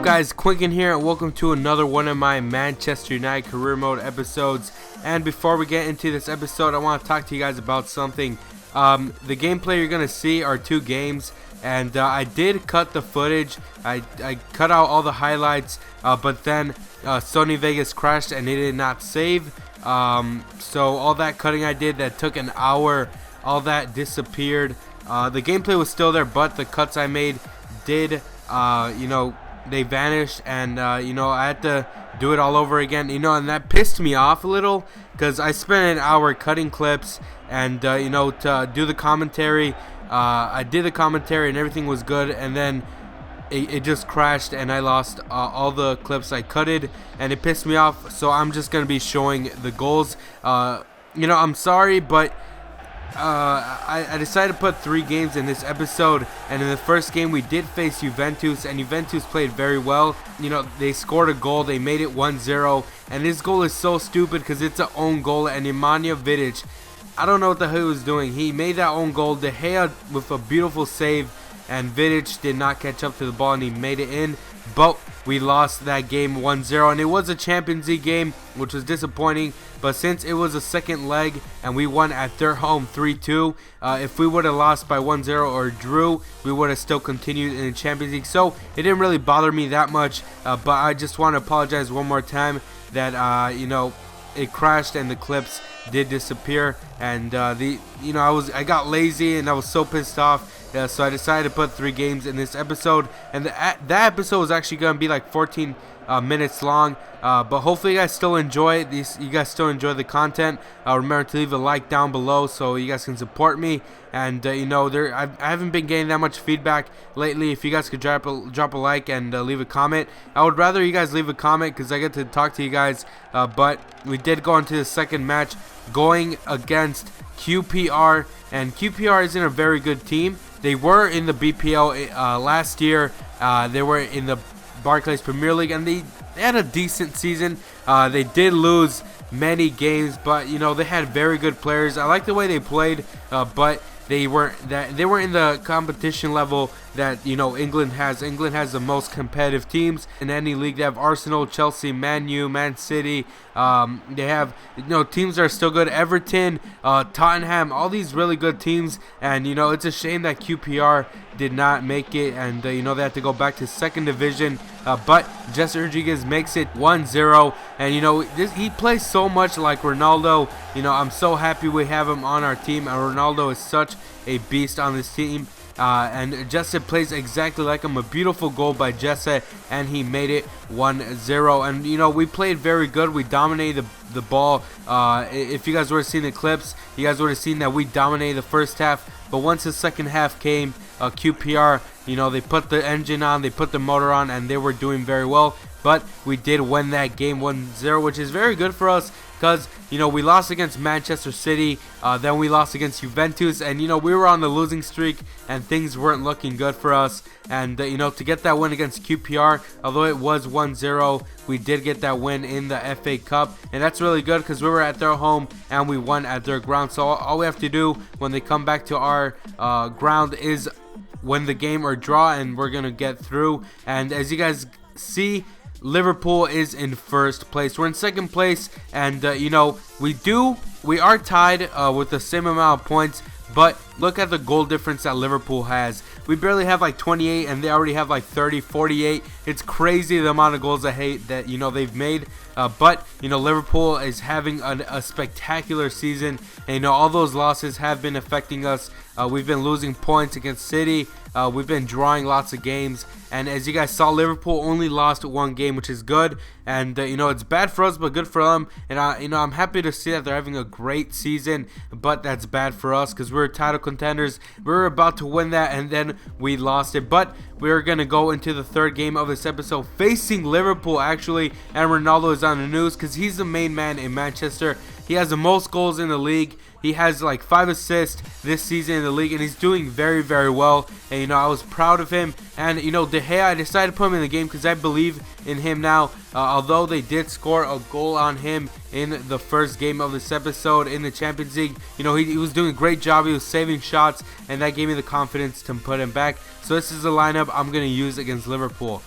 up, guys? Quinkun here, and welcome to another one of my Manchester United career mode episodes. And before we get into this episode, I want to talk to you guys about something. The gameplay you're gonna see are two games, and I did cut the footage. I cut out all the highlights, but then Sony Vegas crashed and it did not save. So all that cutting I did that took an hour, all that disappeared. The gameplay was still there, but the cuts I made did, they vanished, and I had to do it all over again, and that pissed me off a little, because I spent an hour cutting clips and to do the commentary. I did the commentary and everything was good, and then it just crashed and I lost all the clips I cutted, and it pissed me off. So I'm just gonna be showing the goals. I'm sorry, but I decided to put 3 games in this episode, and in the first game we did face Juventus, and Juventus played very well. They scored a goal, they made it 1-0, and this goal is so stupid because it's an own goal, and Nemanja Vidic, I don't know what the hell he was doing. He made that own goal, De Gea with a beautiful save, and Vidic did not catch up to the ball and he made it in. But we lost that game 1-0, and it was a Champions League game, which was disappointing. But since it was a second leg and we won at their home 3-2, if we would have lost by 1-0 or drew, we would have still continued in the Champions League. So it didn't really bother me that much. But I just want to apologize one more time that it crashed and the clips did disappear, and I got lazy and I was so pissed off. So I decided to put 3 games in this episode, and that episode was actually going to be like 14 minutes long, but hopefully you guys still enjoy this. You guys still enjoy the content. Remember to leave a like down below so you guys can support me. And I haven't been getting that much feedback lately. If you guys could drop a like and leave a comment, I would rather you guys leave a comment because I get to talk to you guys. But we did go into the second match going against QPR, and QPR isn't a very good team. They were in the BPL last year. They were in the Barclays Premier League, and they had a decent season. They did lose many games, but they had very good players. I like the way they played, but they weren't in the competition level that England has. England has the most competitive teams in any league. They have Arsenal, Chelsea, Man U, Man City. They have teams that are still good. Everton, Tottenham, all these really good teams. And it's a shame that QPR did not make it, and they have to go back to second division. But Jesse Rodriguez makes it 1-0, and he plays so much like Ronaldo. I'm so happy we have him on our team, and Ronaldo is such a beast on this team. And Jesse plays exactly like him. A beautiful goal by Jesse, and he made it 1-0. And we played very good. We dominated the ball. If you guys would have seen the clips, you guys would have seen that we dominated the first half. But once the second half came, QPR, they put the engine on, they put the motor on, and they were doing very well. But we did win that game 1-0, which is very good for us because, we lost against Manchester City, then we lost against Juventus, and, we were on the losing streak, and things weren't looking good for us. And, to get that win against QPR, although it was 1-0, we did get that win in the FA Cup, and that's really good because we were at their home and we won at their ground. So all we have to do when they come back to our ground is win the game or draw, and we're going to get through. And as you guys see, Liverpool is in first place. We're in second place, and we are tied with the same amount of points, but look at the goal difference that Liverpool has. We barely have like 28, and they already have like 30, 48. It's crazy the amount of goals that they've made. But Liverpool is having a spectacular season, and all those losses have been affecting us. We've been losing points against City. We've been drawing lots of games, and as you guys saw, Liverpool only lost 1 game, which is good. And it's bad for us, but good for them. And I'm happy to see that they're having a great season, but that's bad for us because we're title contenders. We were about to win that, and then we lost it. But we're gonna go into the third game of this episode, facing Liverpool actually, and Ronaldo is on the news because he's the main man in Manchester. He has the most goals in the league. He has like 5 assists this season in the league, and he's doing very, very well. And I was proud of him. And De Gea, I decided to put him in the game because I believe in him now. Although they did score a goal on him in the first game of this episode in the Champions League, he was doing a great job. He was saving shots, and that gave me the confidence to put him back. So this is the lineup I'm gonna use against Liverpool.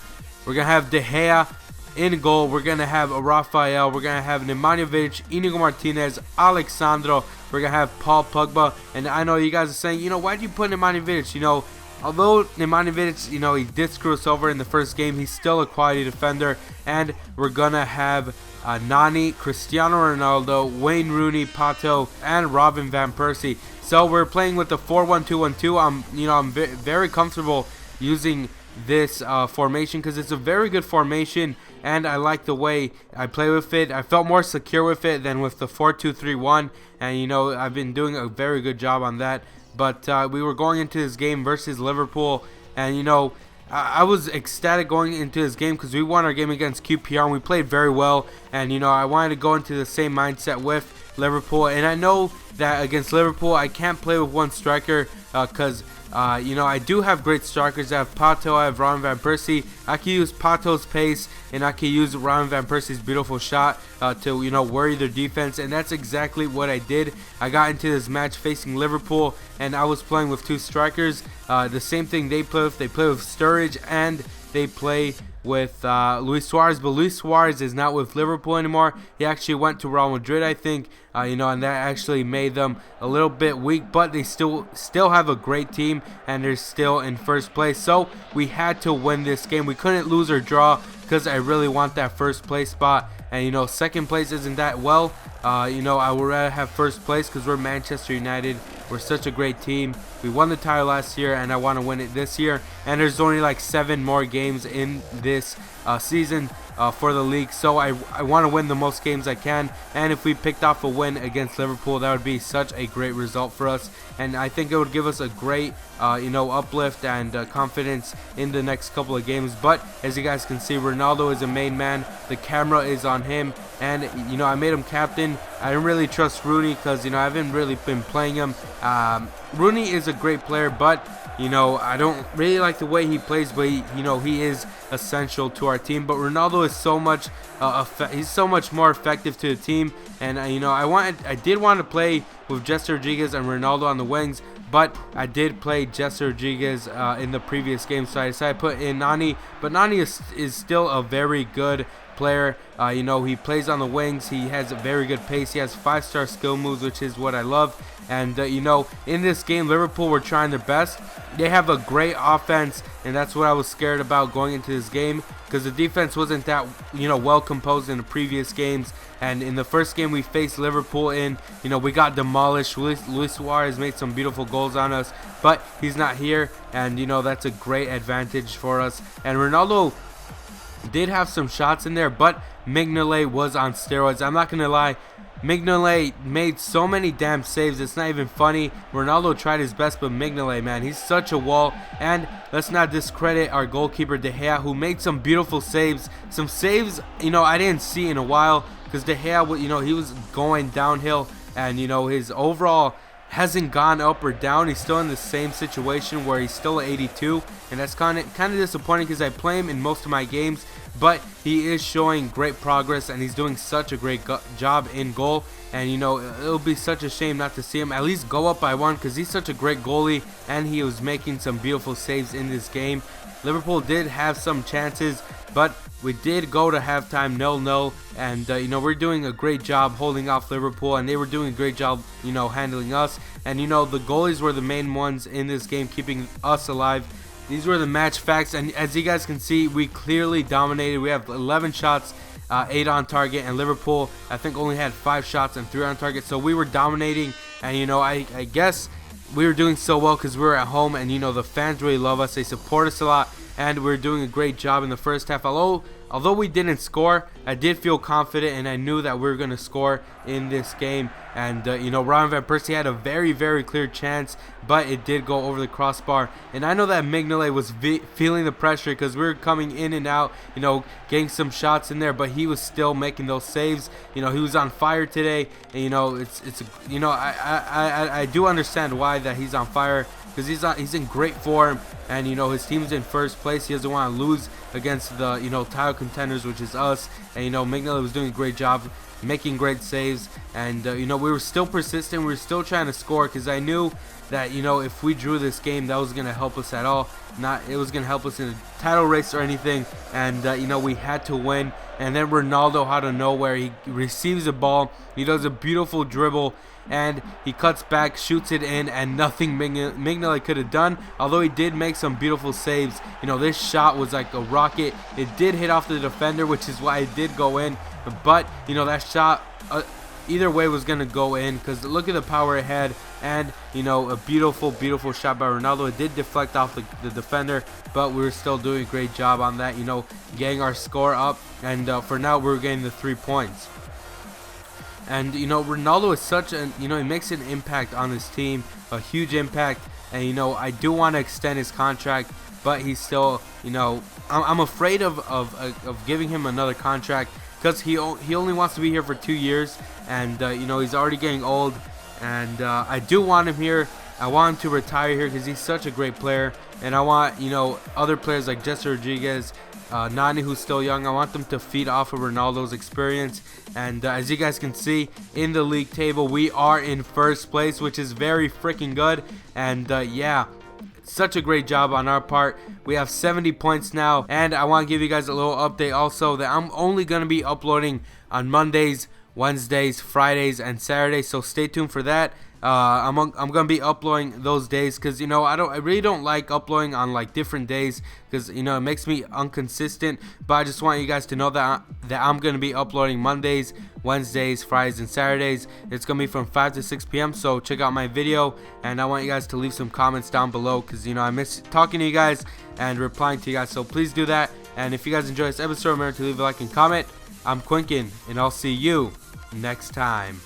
We're going to have De Gea in goal. We're going to have Rafael. We're going to have Nemanja Vidic, Inigo Martinez, Alexandro. We're going to have Paul Pogba. And I know you guys are saying, why do you put Nemanja Vidic? Although Nemanja Vidic, he did screw us over in the first game, he's still a quality defender. And we're going to have Nani, Cristiano Ronaldo, Wayne Rooney, Pato, and Robin Van Persie. So we're playing with the 4-1-2-1-2. I'm very comfortable using this formation because it's a very good formation, and I like the way I play with it. I felt more secure with it than with the 4-2-3-1, and I've been doing a very good job on that. But we were going into this game versus Liverpool, and I was ecstatic going into this game because we won our game against QPR and we played very well. And I wanted to go into the same mindset with Liverpool. And I know that against Liverpool I can't play with one striker because I do have great strikers. I have Pato, I have Robin Van Persie. I can use Pato's pace and I can use Robin Van Persie's beautiful shot to worry their defense, and that's exactly what I did. I got into this match facing Liverpool and I was playing with two strikers. The same thing they play with. They play with Sturridge and they play with Luis Suarez, but Luis Suarez is not with Liverpool anymore. He actually went to Real Madrid, I think, and that actually made them a little bit weak, but they still have a great team and they're still in first place. So we had to win this game. We couldn't lose or draw because I really want that first place spot, and second place isn't that well. I would rather have first place because we're Manchester United. We're such a great team. We won the title last year and I want to win it this year, and there's only like 7 more games in this season for the league, so I want to win the most games I can. And if we picked off a win against Liverpool, that would be such a great result for us, and I think it would give us a great uplift and confidence in the next couple of games. But as you guys can see, Ronaldo is a main man. The camera is on him, and I made him captain. I didn't really trust Rooney because I haven't really been playing him. Rooney is a great player, but I don't really like the way he plays, but he is essential to our team. But Ronaldo is so much he's so much more effective to the team, and I did want to play with Jesse Rodriguez and Ronaldo on the wings, but I did play Jesse Rodriguez in the previous game, so I decided to put in Nani. But Nani is still a very good player. He plays on the wings. He has a very good pace. He has 5-star skill moves, which is what I love. And in this game, Liverpool were trying their best. They have a great offense, and that's what I was scared about going into this game, because the defense wasn't that well composed in the previous games. And in the first game we faced Liverpool we got demolished. Luis Suarez made some beautiful goals on us, but he's not here, and that's a great advantage for us. And Ronaldo did have some shots in there, but Mignolet was on steroids. I'm not gonna lie, Mignolet made so many damn saves, it's not even funny. Ronaldo tried his best, but Mignolet, man, he's such a wall. And let's not discredit our goalkeeper De Gea, who made some beautiful saves. Some saves I didn't see in a while, because De Gea, he was going downhill, and his overall hasn't gone up or down. He's still in the same situation where he's still at 82, and that's kind of disappointing because I play him in most of my games, but he is showing great progress and he's doing such a great job in goal. And it'll be such a shame not to see him at least go up by 1, because he's such a great goalie and he was making some beautiful saves in this game. Liverpool did have some chances, but we did go to halftime 0-0, and we're doing a great job holding off Liverpool, and they were doing a great job handling us. And the goalies were the main ones in this game, keeping us alive. These were the match facts, and as you guys can see, we clearly dominated. We have 11 shots, 8 on target, and Liverpool I think only had 5 shots and 3 on target. So we were dominating, and I guess we were doing so well because we were at home, and the fans really love us. They support us a lot, and we're doing a great job in the first half. Although we didn't score, I did feel confident, and I knew that we were going to score in this game. And Robin Van Persie had a very, very clear chance, but it did go over the crossbar. And I know that Mignolet was feeling the pressure because we were coming in and out, getting some shots in there, but he was still making those saves. He was on fire today, and I do understand why that he's on fire, because he's in great form, and his team's in first place. He doesn't want to lose against the title contenders, which is us. And Mignolet was doing a great job, making great saves, and we were still persistent. We were still trying to score, because I knew that, you know, if we drew this game, that was going to help us at all. Not it was going to help us in a title race or anything. And you know, we had to win. And then Ronaldo out of nowhere, he receives the ball, he does a beautiful dribble, and he cuts back, shoots it in, and nothing Mignolet could have done. Although he did make some beautiful saves. You know, this shot was like a rocket. It did hit off the defender, which is why it did go in. But you know, that shot either way was gonna go in, because look at the power it had. And you know, a beautiful shot by Ronaldo. It did deflect off the defender, but we were still doing a great job on that, you know, getting our score up. And for now, we're getting the 3 points. And you know, Ronaldo is such an, you know, he makes an impact on this team, a huge impact. And you know, I do want to extend his contract, but he's still, you know, I'm afraid of giving him another contract, because he only wants to be here for 2 years. And you know, he's already getting old. And I do want him here. I want him to retire here, because he's such a great player. And I want, you know, other players like Jesse Rodriguez, Nani, who's still young, I want them to feed off of Ronaldo's experience. And as you guys can see in the league table, we are in first place, which is very freaking good. And yeah, such a great job on our part. We have 70 points now. And I want to give you guys a little update also, that I'm only going to be uploading on Mondays, Wednesdays, Fridays, and Saturdays, so stay tuned for that. I'm gonna be uploading those days, because you know, I really don't like uploading on like different days, because you know, it makes me inconsistent. But I just want you guys to know that I'm gonna be uploading Mondays, Wednesdays, Fridays, and Saturdays. It's gonna be from 5 to 6 p.m. so check out my video, and I want you guys to leave some comments down below, because you know, I miss talking to you guys and replying to you guys, so please do that. And if you guys enjoy this episode, remember to leave a like and comment. I'm Quinkun, and I'll see you next time.